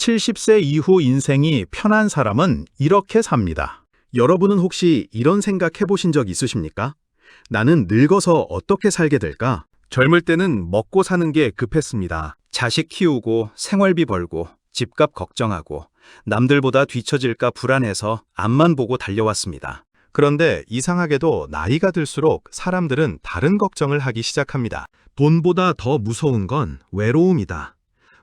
70세 이후 인생이 편한 사람은 이렇게 삽니다. 여러분은 혹시 이런 생각 해보신 적 있으십니까? 나는 늙어서 어떻게 살게 될까? 젊을 때는 먹고 사는 게 급했습니다. 자식 키우고 생활비 벌고 집값 걱정하고 남들보다 뒤처질까 불안해서 앞만 보고 달려왔습니다. 그런데 이상하게도 나이가 들수록 사람들은 다른 걱정을 하기 시작합니다. 돈보다 더 무서운 건 외로움이다.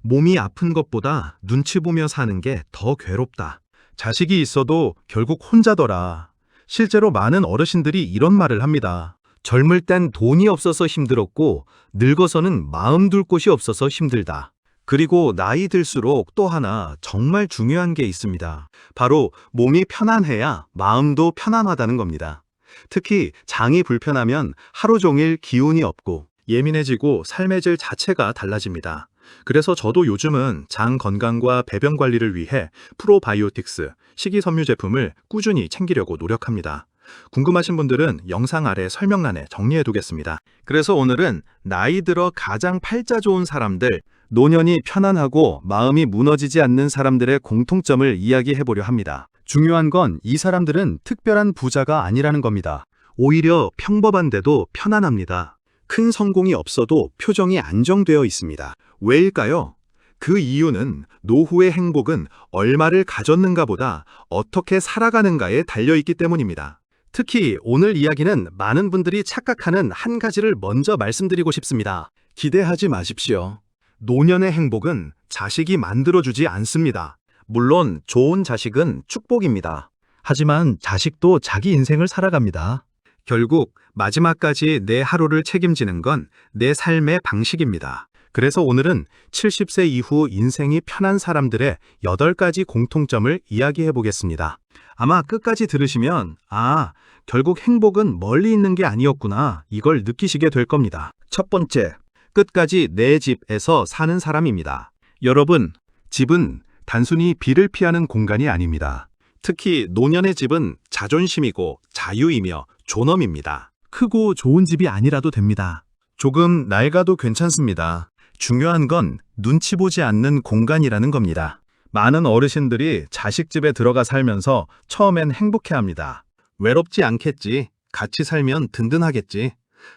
몸이 아픈 것보다 눈치 보며 사는 게 더 괴롭다. 자식이 있어도 결국 혼자더라. 실제로 많은 어르신들이 이런 말을 합니다. 젊을 땐 돈이 없어서 힘들었고 늙어서는 마음 둘 곳이 없어서 힘들다. 그리고 나이 들수록 또 하나 정말 중요한 게 있습니다. 바로 몸이 편안해야 마음도 편안하다는 겁니다. 특히 장이 불편하면 하루 종일 기운이 없고 예민해지고 삶의 질 자체가 달라집니다. 그래서 저도 요즘은 장 건강과 배변 관리를 위해 프로바이오틱스 식이섬유 제품을 꾸준히 챙기려고 노력합니다. 궁금하신 분들은 영상 아래 설명란에 정리해 두겠습니다. 그래서 오늘은 나이 들어 가장 팔자 좋은 사람들, 노년이 편안하고 마음이 무너지지 않는 사람들의 공통점을 이야기해 보려 합니다. 중요한 건 이 사람들은 특별한 부자가 아니라는 겁니다. 오히려 평범한데도 편안합니다. 큰 성공이 없어도 표정이 안정되어 있습니다. 왜일까요? 그 이유는 노후의 행복은 얼마를 가졌는가 보다 어떻게 살아가는가에 달려있기 때문입니다. 특히 오늘 이야기는 많은 분들이 착각하는 한 가지를 먼저 말씀드리고 싶습니다. 기대하지 마십시오. 노년의 행복은 자식이 만들어주지 않습니다. 물론 좋은 자식은 축복입니다. 하지만 자식도 자기 인생을 살아갑니다. 결국 마지막까지 내 하루를 책임지는 건 내 삶의 방식입니다. 그래서 오늘은 70세 이후 인생이 편한 사람들의 8가지 공통점을 이야기해 보겠습니다. 아마 끝까지 들으시면 결국 행복은 멀리 있는 게 아니었구나 이걸 느끼시게 될 겁니다. 첫 번째, 끝까지 내 집에서 사는 사람입니다. 여러분, 집은 단순히 비를 피하는 공간이 아닙니다. 특히 노년의 집은 자존심이고 자유이며 존엄입니다. 크고 좋은 집이 아니라도 됩니다. 조금 낡아도 괜찮습니다. 중요한 건 눈치 보지 않는 공간이라는 겁니다. 많은 어르신들이 자식 집에 들어가 살면서 처음엔 행복해합니다. 외롭지 않겠지, 같이 살면 든든하겠지.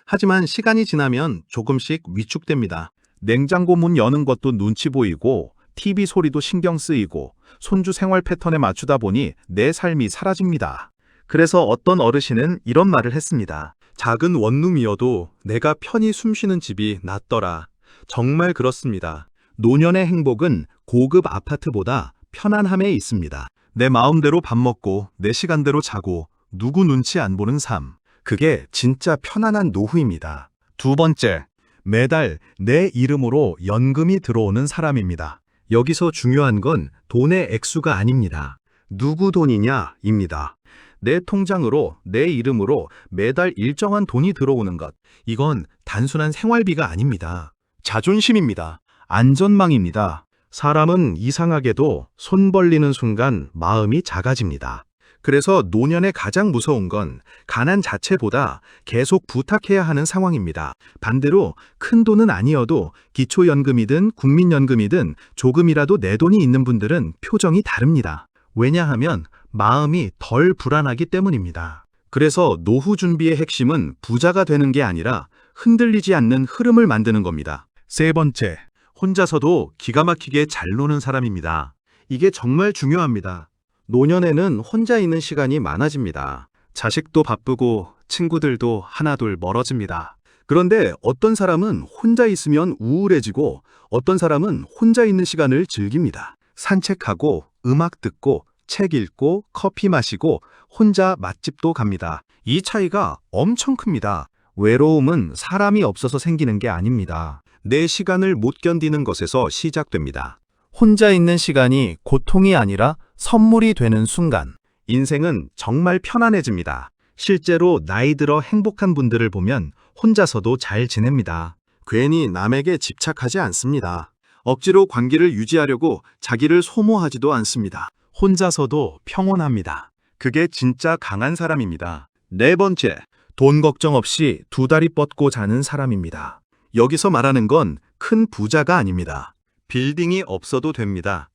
하지만 시간이 지나면 조금씩 위축됩니다. 냉장고 문 여는 것도 눈치 보이고 TV 소리도 신경 쓰이고 손주 생활 패턴에 맞추다 보니 내 삶이 사라집니다. 그래서 어떤 어르신은 이런 말을 했습니다. 작은 원룸이어도 내가 편히 숨쉬는 집이 낫더라. 정말 그렇습니다. 노년의 행복은 고급 아파트보다 편안함에 있습니다. 내 마음대로 밥 먹고 내 시간대로 자고 누구 눈치 안 보는 삶. 그게 진짜 편안한 노후입니다. 두 번째, 매달 내 이름으로 연금이 들어오는 사람입니다. 여기서 중요한 건 돈의 액수가 아닙니다. 누구 돈이냐입니다. 내 통장으로 내 이름으로 매달 일정한 돈이 들어오는 것. 이건 단순한 생활비가 아닙니다. 자존심입니다. 안전망입니다. 사람은 이상하게도 손 벌리는 순간 마음이 작아집니다. 그래서 노년에 가장 무서운 건 가난 자체보다 계속 부탁해야 하는 상황입니다. 반대로 큰 돈은 아니어도 기초연금이든 국민연금이든 조금이라도 내 돈이 있는 분들은 표정이 다릅니다. 왜냐하면 마음이 덜 불안하기 때문입니다. 그래서 노후 준비의 핵심은 부자가 되는 게 아니라 흔들리지 않는 흐름을 만드는 겁니다. 세 번째, 혼자서도 기가 막히게 잘 노는 사람입니다. 이게 정말 중요합니다. 노년에는 혼자 있는 시간이 많아집니다. 자식도 바쁘고 친구들도 하나둘 멀어집니다. 그런데 어떤 사람은 혼자 있으면 우울해지고 어떤 사람은 혼자 있는 시간을 즐깁니다. 산책하고 음악 듣고 책 읽고 커피 마시고 혼자 맛집도 갑니다. 이 차이가 엄청 큽니다. 외로움은 사람이 없어서 생기는 게 아닙니다. 내 시간을 못 견디는 것에서 시작됩니다. 혼자 있는 시간이 고통이 아니라 선물이 되는 순간, 인생은 정말 편안해집니다. 실제로 나이 들어 행복한 분들을 보면 혼자서도 잘 지냅니다. 괜히 남에게 집착하지 않습니다. 억지로 관계를 유지하려고 자기를 소모하지도 않습니다. 혼자서도 평온합니다. 그게 진짜 강한 사람입니다. 네 번째, 돈 걱정 없이 두 다리 뻗고 자는 사람입니다. 여기서 말하는 건 큰 부자가 아닙니다. 빌딩이 없어도 됩니다.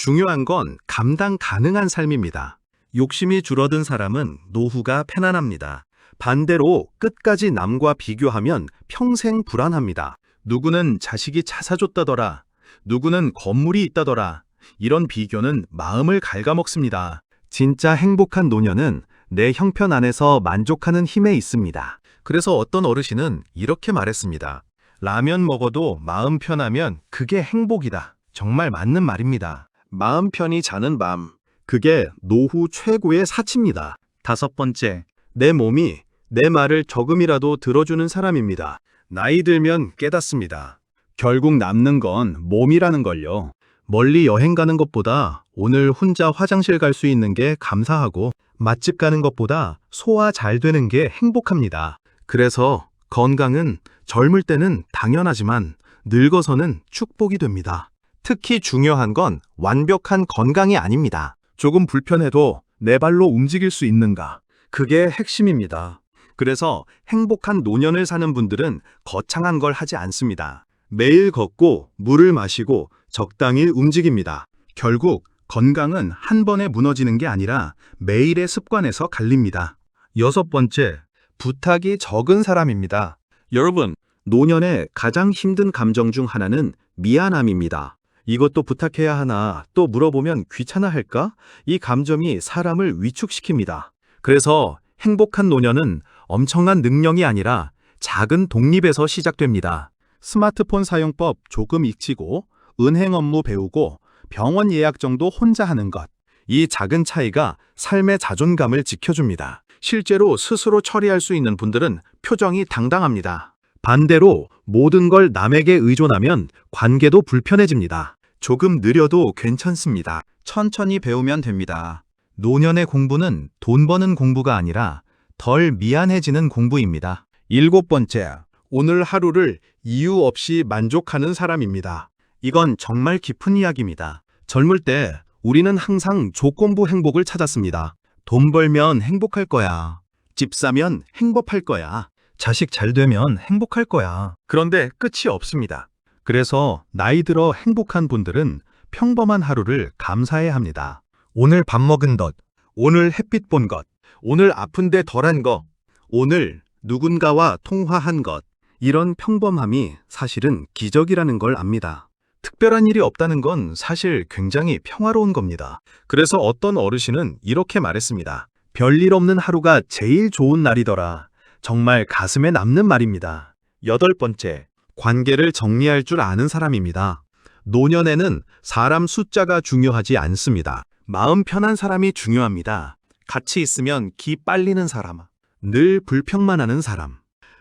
중요한 건 감당 가능한 삶입니다. 욕심이 줄어든 사람은 노후가 편안합니다. 반대로 끝까지 남과 비교하면 평생 불안합니다. 누구는 자식이 차 사줬다더라. 누구는 건물이 있다더라. 이런 비교는 마음을 갉아먹습니다. 진짜 행복한 노년은 내 형편 안에서 만족하는 힘에 있습니다. 그래서 어떤 어르신은 이렇게 말했습니다. 라면 먹어도 마음 편하면 그게 행복이다. 정말 맞는 말입니다. 마음 편히 자는 밤. 그게 노후 최고의 사치입니다. 5번째, 내 몸이 내 말을 조금이라도 들어주는 사람입니다. 나이 들면 깨닫습니다. 결국 남는 건 몸이라는 걸요. 멀리 여행 가는 것보다 오늘 혼자 화장실 갈 수 있는 게 감사하고 맛집 가는 것보다 소화 잘 되는 게 행복합니다. 그래서 건강은 젊을 때는 당연하지만 늙어서는 축복이 됩니다. 특히 중요한 건 완벽한 건강이 아닙니다. 조금 불편해도 내 발로 움직일 수 있는가? 그게 핵심입니다. 그래서 행복한 노년을 사는 분들은 거창한 걸 하지 않습니다. 매일 걷고 물을 마시고 적당히 움직입니다. 결국 건강은 한 번에 무너지는 게 아니라 매일의 습관에서 갈립니다. 6번째, 부탁이 적은 사람입니다. 여러분, 노년의 가장 힘든 감정 중 하나는 미안함입니다. 이것도 부탁해야 하나, 또 물어보면 귀찮아할까? 이 감정이 사람을 위축시킵니다. 그래서 행복한 노년은 엄청난 능력이 아니라 작은 독립에서 시작됩니다. 스마트폰 사용법 조금 익히고, 은행 업무 배우고, 병원 예약 정도 혼자 하는 것. 이 작은 차이가 삶의 자존감을 지켜줍니다. 실제로 스스로 처리할 수 있는 분들은 표정이 당당합니다. 반대로 모든 걸 남에게 의존하면 관계도 불편해집니다. 조금 느려도 괜찮습니다. 천천히 배우면 됩니다. 노년의 공부는 돈 버는 공부가 아니라 덜 미안해지는 공부입니다. 7번째, 오늘 하루를 이유 없이 만족하는 사람입니다. 이건 정말 깊은 이야기입니다. 젊을 때 우리는 항상 조건부 행복을 찾았습니다. 돈 벌면 행복할 거야. 집 사면 행복할 거야. 자식 잘 되면 행복할 거야. 그런데 끝이 없습니다. 그래서 나이 들어 행복한 분들은 평범한 하루를 감사해야 합니다. 오늘 밥 먹은 것, 오늘 햇빛 본 것, 오늘 아픈데 덜한 것, 오늘 누군가와 통화한 것. 이런 평범함이 사실은 기적이라는 걸 압니다. 특별한 일이 없다는 건 사실 굉장히 평화로운 겁니다. 그래서 어떤 어르신은 이렇게 말했습니다. 별일 없는 하루가 제일 좋은 날이더라. 정말 가슴에 남는 말입니다. 8번째, 관계를 정리할 줄 아는 사람입니다. 노년에는 사람 숫자가 중요하지 않습니다. 마음 편한 사람이 중요합니다. 같이 있으면 기 빨리는 사람, 늘 불평만 하는 사람,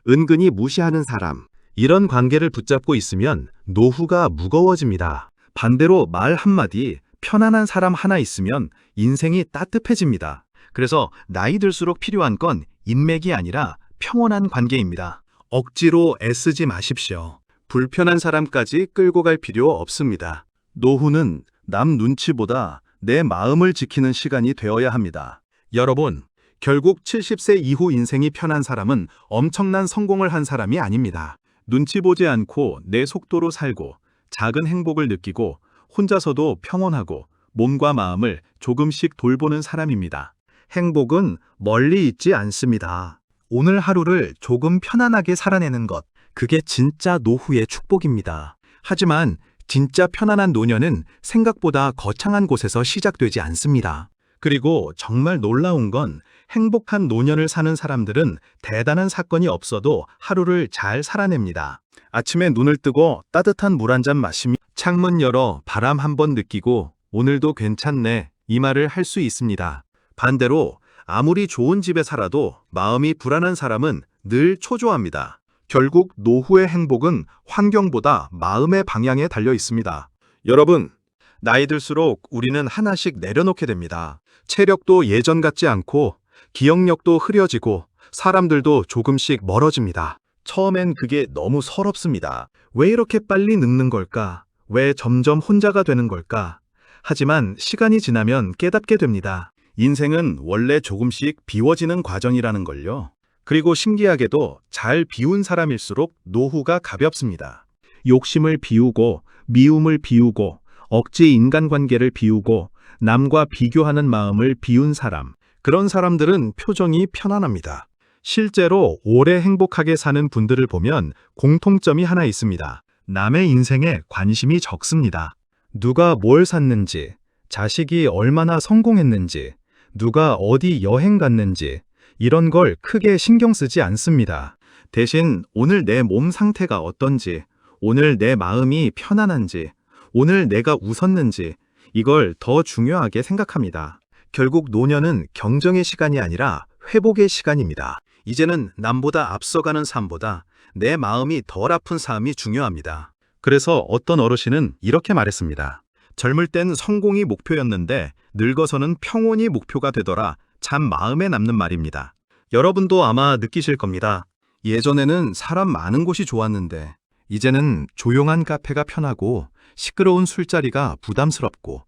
은근히 무시하는 사람. 이런 관계를 붙잡고 있으면 노후가 무거워집니다. 반대로 말 한마디, 편안한 사람 하나 있으면 인생이 따뜻해집니다. 그래서 나이 들수록 필요한 건 인맥이 아니라 평온한 관계입니다. 억지로 애쓰지 마십시오. 불편한 사람까지 끌고 갈 필요 없습니다. 노후는 남 눈치보다 내 마음을 지키는 시간이 되어야 합니다. 여러분, 결국 70세 이후 인생이 편한 사람은 엄청난 성공을 한 사람이 아닙니다. 눈치 보지 않고 내 속도로 살고 작은 행복을 느끼고 혼자서도 평온하고 몸과 마음을 조금씩 돌보는 사람입니다. 행복은 멀리 있지 않습니다. 오늘 하루를 조금 편안하게 살아내는 것, 그게 진짜 노후의 축복입니다. 하지만 진짜 편안한 노년은 생각보다 거창한 곳에서 시작되지 않습니다. 그리고 정말 놀라운 건 행복한 노년을 사는 사람들은 대단한 사건이 없어도 하루를 잘 살아냅니다. 아침에 눈을 뜨고 따뜻한 물 한 잔 마시며 창문 열어 바람 한번 느끼고 오늘도 괜찮네 이 말을 할 수 있습니다. 반대로 아무리 좋은 집에 살아도 마음이 불안한 사람은 늘 초조합니다. 결국 노후의 행복은 환경보다 마음의 방향에 달려 있습니다. 여러분, 나이 들수록 우리는 하나씩 내려놓게 됩니다. 체력도 예전 같지 않고 기억력도 흐려지고 사람들도 조금씩 멀어집니다. 처음엔 그게 너무 서럽습니다. 왜 이렇게 빨리 늙는 걸까? 왜 점점 혼자가 되는 걸까? 하지만 시간이 지나면 깨닫게 됩니다. 인생은 원래 조금씩 비워지는 과정이라는 걸요. 그리고 신기하게도 잘 비운 사람일수록 노후가 가볍습니다. 욕심을 비우고 미움을 비우고 억지 인간관계를 비우고 남과 비교하는 마음을 비운 사람. 그런 사람들은 표정이 편안합니다. 실제로 오래 행복하게 사는 분들을 보면 공통점이 하나 있습니다. 남의 인생에 관심이 적습니다. 누가 뭘 샀는지, 자식이 얼마나 성공했는지, 누가 어디 여행 갔는지, 이런 걸 크게 신경 쓰지 않습니다. 대신 오늘 내 몸 상태가 어떤지, 오늘 내 마음이 편안한지, 오늘 내가 웃었는지, 이걸 더 중요하게 생각합니다. 결국 노년은 경쟁의 시간이 아니라 회복의 시간입니다. 이제는 남보다 앞서가는 삶보다 내 마음이 덜 아픈 삶이 중요합니다. 그래서 어떤 어르신은 이렇게 말했습니다. 젊을 땐 성공이 목표였는데 늙어서는 평온이 목표가 되더라. 참 마음에 남는 말입니다. 여러분도 아마 느끼실 겁니다. 예전에는 사람 많은 곳이 좋았는데 이제는 조용한 카페가 편하고 시끄러운 술자리가 부담스럽고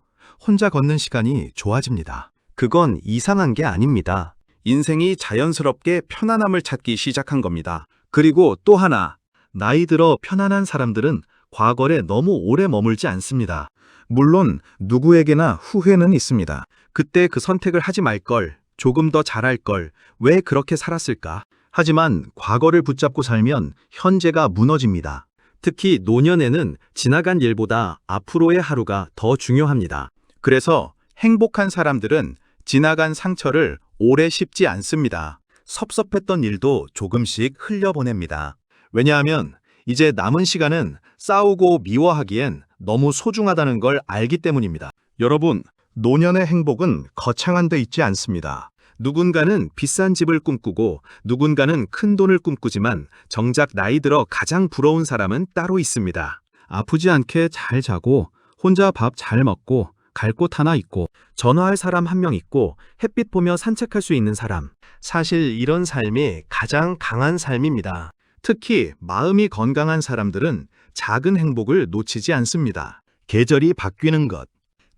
혼자 걷는 시간이 좋아집니다. 그건 이상한 게 아닙니다. 인생이 자연스럽게 편안함을 찾기 시작한 겁니다. 그리고 또 하나, 나이 들어 편안한 사람들은 과거에 너무 오래 머물지 않습니다. 물론 누구에게나 후회는 있습니다. 그때 그 선택을 하지 말 걸, 조금 더 잘할 걸, 왜 그렇게 살았을까? 하지만 과거를 붙잡고 살면 현재가 무너집니다. 특히 노년에는 지나간 일보다 앞으로의 하루가 더 중요합니다. 그래서 행복한 사람들은 지나간 상처를 오래 씹지 않습니다. 섭섭했던 일도 조금씩 흘려보냅니다. 왜냐하면 이제 남은 시간은 싸우고 미워하기엔 너무 소중하다는 걸 알기 때문입니다. 여러분, 노년의 행복은 거창한 데 있지 않습니다. 누군가는 비싼 집을 꿈꾸고 누군가는 큰 돈을 꿈꾸지만 정작 나이 들어 가장 부러운 사람은 따로 있습니다. 아프지 않게 잘 자고 혼자 밥 잘 먹고 갈 곳 하나 있고 전화할 사람 한 명 있고 햇빛 보며 산책할 수 있는 사람. 사실 이런 삶이 가장 강한 삶입니다. 특히 마음이 건강한 사람들은 작은 행복을 놓치지 않습니다. 계절이 바뀌는 것,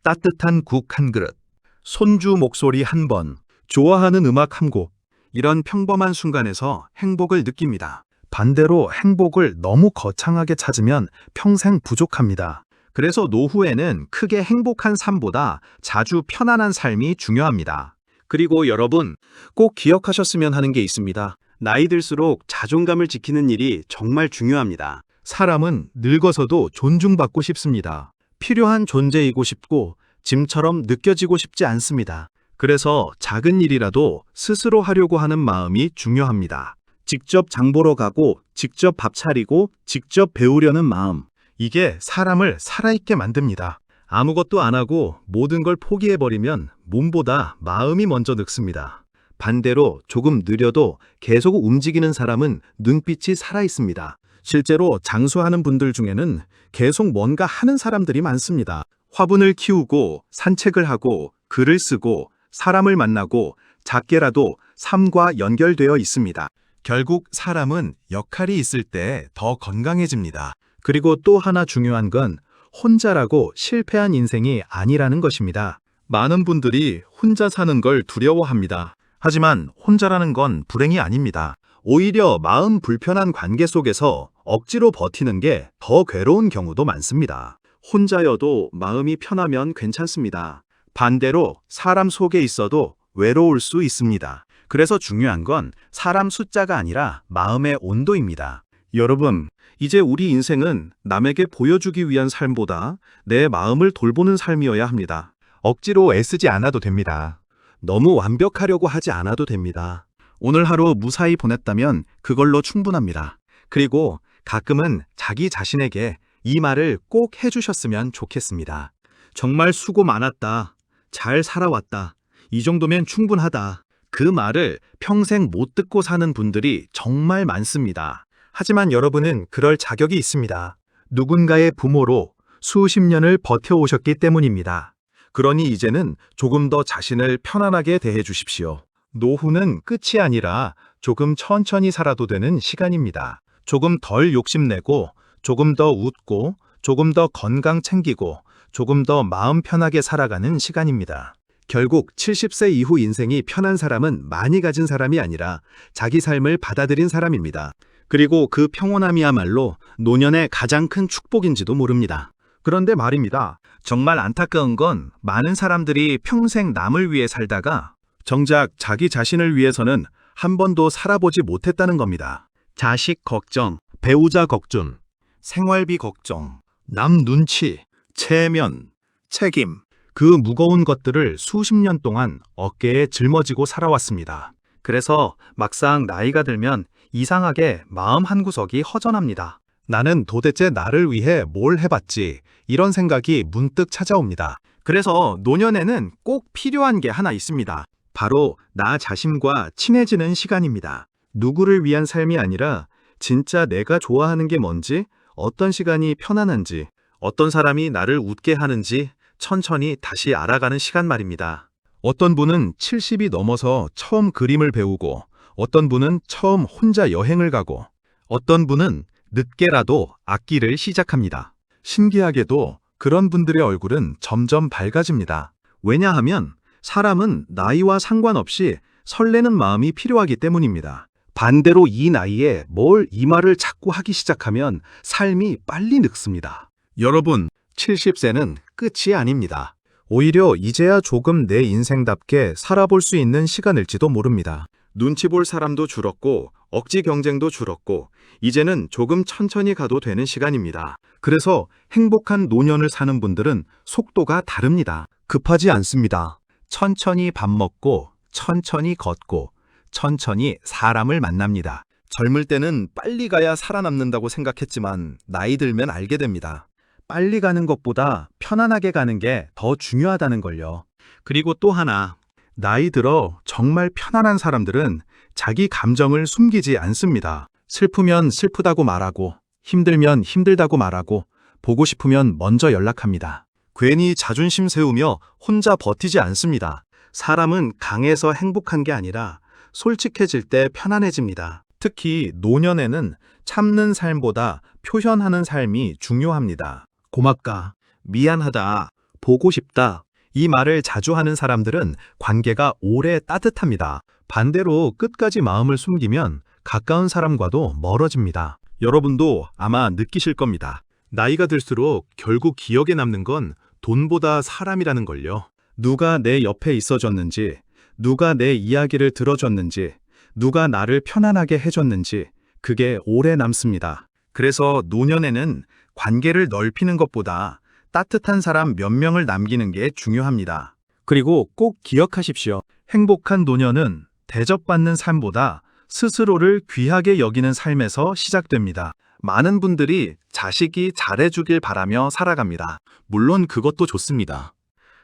따뜻한 국 한 그릇, 손주 목소리 한 번, 좋아하는 음악 한 곡, 이런 평범한 순간에서 행복을 느낍니다. 반대로 행복을 너무 거창하게 찾으면 평생 부족합니다. 그래서 노후에는 크게 행복한 삶보다 자주 편안한 삶이 중요합니다. 그리고 여러분, 꼭 기억하셨으면 하는 게 있습니다. 나이 들수록 자존감을 지키는 일이 정말 중요합니다. 사람은 늙어서도 존중받고 싶습니다. 필요한 존재이고 싶고 짐처럼 느껴지고 싶지 않습니다. 그래서 작은 일이라도 스스로 하려고 하는 마음이 중요합니다. 직접 장 보러 가고 직접 밥 차리고 직접 배우려는 마음. 이게 사람을 살아있게 만듭니다. 아무것도 안 하고 모든 걸 포기해버리면 몸보다 마음이 먼저 늙습니다. 반대로 조금 느려도 계속 움직이는 사람은 눈빛이 살아있습니다. 실제로 장수하는 분들 중에는 계속 뭔가 하는 사람들이 많습니다. 화분을 키우고 산책을 하고 글을 쓰고 사람을 만나고 작게라도 삶과 연결되어 있습니다. 결국 사람은 역할이 있을 때 더 건강해집니다. 그리고 또 하나 중요한 건 혼자라고 실패한 인생이 아니라는 것입니다. 많은 분들이 혼자 사는 걸 두려워합니다. 하지만 혼자라는 건 불행이 아닙니다. 오히려 마음 불편한 관계 속에서 억지로 버티는 게 더 괴로운 경우도 많습니다. 혼자여도 마음이 편하면 괜찮습니다. 반대로 사람 속에 있어도 외로울 수 있습니다. 그래서 중요한 건 사람 숫자가 아니라 마음의 온도입니다. 여러분, 이제 우리 인생은 남에게 보여주기 위한 삶보다 내 마음을 돌보는 삶이어야 합니다. 억지로 애쓰지 않아도 됩니다. 너무 완벽하려고 하지 않아도 됩니다. 오늘 하루 무사히 보냈다면 그걸로 충분합니다. 그리고 가끔은 자기 자신에게 이 말을 꼭 해주셨으면 좋겠습니다. 정말 수고 많았다. 잘 살아왔다. 이 정도면 충분하다. 그 말을 평생 못 듣고 사는 분들이 정말 많습니다. 하지만 여러분은 그럴 자격이 있습니다. 누군가의 부모로 수십 년을 버텨오셨기 때문입니다. 그러니 이제는 조금 더 자신을 편안하게 대해 주십시오. 노후는 끝이 아니라 조금 천천히 살아도 되는 시간입니다. 조금 덜 욕심내고, 조금 더 웃고, 조금 더 건강 챙기고, 조금 더 마음 편하게 살아가는 시간입니다. 결국 70세 이후 인생이 편한 사람은 많이 가진 사람이 아니라 자기 삶을 받아들인 사람입니다. 그리고 그 평온함이야말로 노년의 가장 큰 축복인지도 모릅니다. 그런데 말입니다. 정말 안타까운 건 많은 사람들이 평생 남을 위해 살다가 정작 자기 자신을 위해서는 한 번도 살아보지 못했다는 겁니다. 자식 걱정, 배우자 걱정, 생활비 걱정, 남 눈치, 체면, 책임, 그 무거운 것들을 수십 년 동안 어깨에 짊어지고 살아왔습니다. 그래서 막상 나이가 들면 이상하게 마음 한구석이 허전합니다. 나는 도대체 나를 위해 뭘 해봤지? 이런 생각이 문득 찾아옵니다. 그래서 노년에는 꼭 필요한 게 하나 있습니다. 바로 나 자신과 친해지는 시간입니다. 누구를 위한 삶이 아니라 진짜 내가 좋아하는 게 뭔지, 어떤 시간이 편안한지, 어떤 사람이 나를 웃게 하는지 천천히 다시 알아가는 시간 말입니다. 어떤 분은 70이 넘어서 처음 그림을 배우고, 어떤 분은 처음 혼자 여행을 가고, 어떤 분은 늦게라도 악기를 시작합니다. 신기하게도 그런 분들의 얼굴은 점점 밝아집니다. 왜냐하면 사람은 나이와 상관없이 설레는 마음이 필요하기 때문입니다. 반대로 이 나이에 뭘 이 말을 자꾸 하기 시작하면 삶이 빨리 늙습니다. 여러분, 70세는 끝이 아닙니다. 오히려 이제야 조금 내 인생답게 살아볼 수 있는 시간일지도 모릅니다. 눈치 볼 사람도 줄었고, 억지 경쟁도 줄었고, 이제는 조금 천천히 가도 되는 시간입니다. 그래서 행복한 노년을 사는 분들은 속도가 다릅니다. 급하지 않습니다. 천천히 밥 먹고, 천천히 걷고, 천천히 사람을 만납니다. 젊을 때는 빨리 가야 살아남는다고 생각했지만 나이 들면 알게 됩니다. 빨리 가는 것보다 편안하게 가는 게 더 중요하다는 걸요. 그리고 또 하나, 나이 들어 정말 편안한 사람들은 자기 감정을 숨기지 않습니다. 슬프면 슬프다고 말하고, 힘들면 힘들다고 말하고, 보고 싶으면 먼저 연락합니다. 괜히 자존심 세우며 혼자 버티지 않습니다. 사람은 강해서 행복한 게 아니라 솔직해질 때 편안해집니다. 특히 노년에는 참는 삶보다 표현하는 삶이 중요합니다. 고맙다, 미안하다, 보고 싶다. 이 말을 자주 하는 사람들은 관계가 오래 따뜻합니다. 반대로 끝까지 마음을 숨기면 가까운 사람과도 멀어집니다. 여러분도 아마 느끼실 겁니다. 나이가 들수록 결국 기억에 남는 건 돈보다 사람이라는 걸요. 누가 내 옆에 있어줬는지, 누가 내 이야기를 들어줬는지, 누가 나를 편안하게 해줬는지, 그게 오래 남습니다. 그래서 노년에는 관계를 넓히는 것보다 따뜻한 사람 몇 명을 남기는 게 중요합니다. 그리고 꼭 기억하십시오. 행복한 노년은 대접받는 삶보다 스스로를 귀하게 여기는 삶에서 시작됩니다. 많은 분들이 자식이 잘해주길 바라며 살아갑니다. 물론 그것도 좋습니다.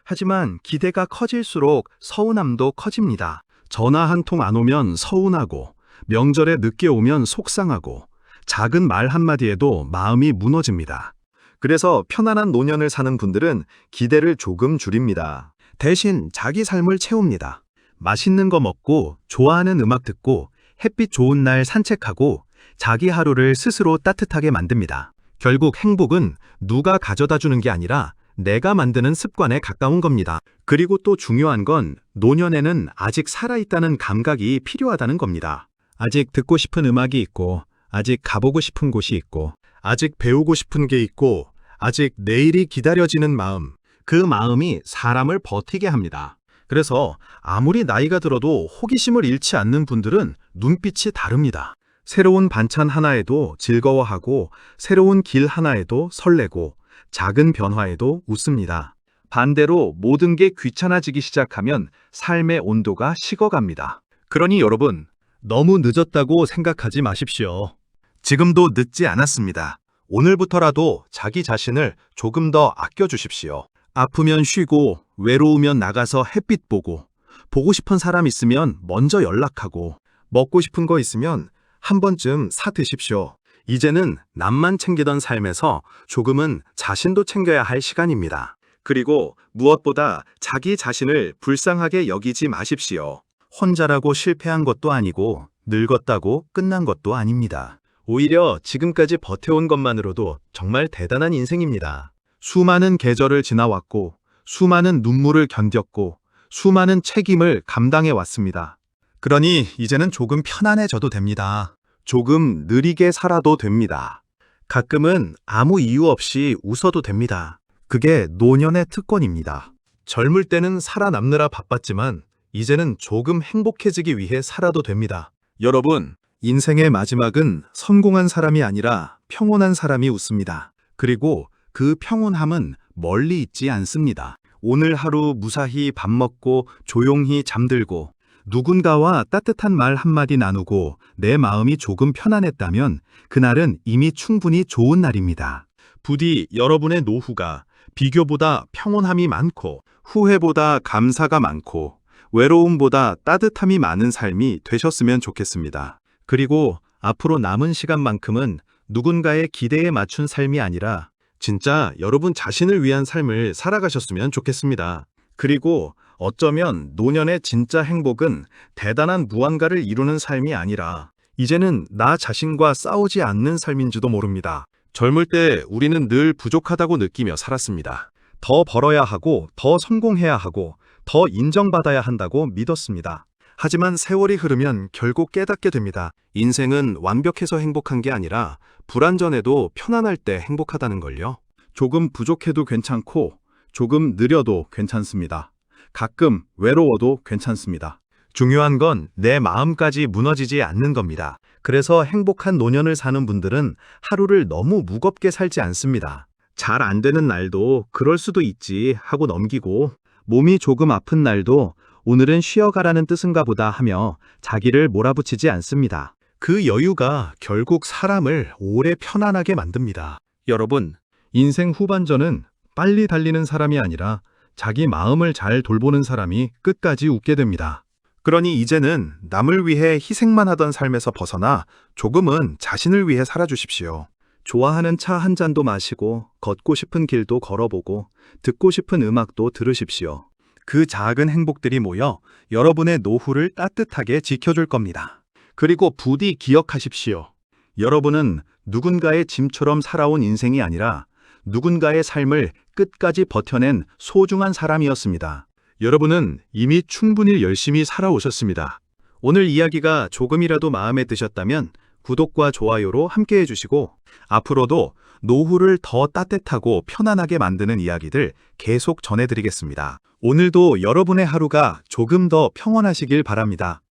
하지만 기대가 커질수록 서운함도 커집니다. 전화 한 통 안 오면 서운하고, 명절에 늦게 오면 속상하고, 작은 말 한마디에도 마음이 무너집니다. 그래서 편안한 노년을 사는 분들은 기대를 조금 줄입니다. 대신 자기 삶을 채웁니다. 맛있는 거 먹고, 좋아하는 음악 듣고, 햇빛 좋은 날 산책하고, 자기 하루를 스스로 따뜻하게 만듭니다. 결국 행복은 누가 가져다 주는 게 아니라 내가 만드는 습관에 가까운 겁니다. 그리고 또 중요한 건 노년에는 아직 살아있다는 감각이 필요하다는 겁니다. 아직 듣고 싶은 음악이 있고, 아직 가보고 싶은 곳이 있고, 아직 배우고 싶은 게 있고, 아직 내일이 기다려지는 마음, 그 마음이 사람을 버티게 합니다. 그래서 아무리 나이가 들어도 호기심을 잃지 않는 분들은 눈빛이 다릅니다. 새로운 반찬 하나에도 즐거워하고, 새로운 길 하나에도 설레고, 작은 변화에도 웃습니다. 반대로 모든 게 귀찮아지기 시작하면 삶의 온도가 식어갑니다. 그러니 여러분, 너무 늦었다고 생각하지 마십시오. 지금도 늦지 않았습니다. 오늘부터라도 자기 자신을 조금 더 아껴주십시오. 아프면 쉬고, 외로우면 나가서 햇빛 보고, 보고 싶은 사람 있으면 먼저 연락하고, 먹고 싶은 거 있으면 한 번쯤 사 드십시오. 이제는 남만 챙기던 삶에서 조금은 자신도 챙겨야 할 시간입니다. 그리고 무엇보다 자기 자신을 불쌍하게 여기지 마십시오. 혼자라고 실패한 것도 아니고 늙었다고 끝난 것도 아닙니다. 오히려 지금까지 버텨온 것만으로도 정말 대단한 인생입니다. 수많은 계절을 지나왔고, 수많은 눈물을 견뎠고, 수많은 책임을 감당해 왔습니다. 그러니 이제는 조금 편안해져도 됩니다. 조금 느리게 살아도 됩니다. 가끔은 아무 이유 없이 웃어도 됩니다. 그게 노년의 특권입니다. 젊을 때는 살아남느라 바빴지만 이제는 조금 행복해지기 위해 살아도 됩니다. 여러분, 인생의 마지막은 성공한 사람이 아니라 평온한 사람이 웃습니다. 그리고 그 평온함은 멀리 있지 않습니다. 오늘 하루 무사히 밥 먹고 조용히 잠들고 누군가와 따뜻한 말 한마디 나누고 내 마음이 조금 편안했다면 그날은 이미 충분히 좋은 날입니다. 부디 여러분의 노후가 비교보다 평온함이 많고 후회보다 감사가 많고 외로움보다 따뜻함이 많은 삶이 되셨으면 좋겠습니다. 그리고 앞으로 남은 시간만큼은 누군가의 기대에 맞춘 삶이 아니라 진짜 여러분 자신을 위한 삶을 살아가셨으면 좋겠습니다. 그리고 어쩌면 노년의 진짜 행복은 대단한 무언가를 이루는 삶이 아니라 이제는 나 자신과 싸우지 않는 삶인지도 모릅니다. 젊을 때 우리는 늘 부족하다고 느끼며 살았습니다. 더 벌어야 하고, 더 성공해야 하고, 더 인정받아야 한다고 믿었습니다. 하지만 세월이 흐르면 결국 깨닫게 됩니다. 인생은 완벽해서 행복한 게 아니라 불완전해도 편안할 때 행복하다는 걸요. 조금 부족해도 괜찮고, 조금 느려도 괜찮습니다. 가끔 외로워도 괜찮습니다. 중요한 건 내 마음까지 무너지지 않는 겁니다. 그래서 행복한 노년을 사는 분들은 하루를 너무 무겁게 살지 않습니다. 잘 안 되는 날도 그럴 수도 있지 하고 넘기고 몸이 조금 아픈 날도 오늘은 쉬어가라는 뜻인가 보다 하며 자기를 몰아붙이지 않습니다. 그 여유가 결국 사람을 오래 편안하게 만듭니다. 여러분, 인생 후반전은 빨리 달리는 사람이 아니라 자기 마음을 잘 돌보는 사람이 끝까지 웃게 됩니다. 그러니 이제는 남을 위해 희생만 하던 삶에서 벗어나 조금은 자신을 위해 살아주십시오. 좋아하는 차 한 잔도 마시고 걷고 싶은 길도 걸어보고 듣고 싶은 음악도 들으십시오. 그 작은 행복들이 모여 여러분의 노후를 따뜻하게 지켜줄 겁니다. 그리고 부디 기억하십시오. 여러분은 누군가의 짐처럼 살아온 인생이 아니라 누군가의 삶을 끝까지 버텨낸 소중한 사람이었습니다. 여러분은 이미 충분히 열심히 살아오셨습니다. 오늘 이야기가 조금이라도 마음에 드셨다면 구독과 좋아요로 함께 해주시고 앞으로도 노후를 더 따뜻하고 편안하게 만드는 이야기들 계속 전해드리겠습니다. 오늘도 여러분의 하루가 조금 더 평온하시길 바랍니다.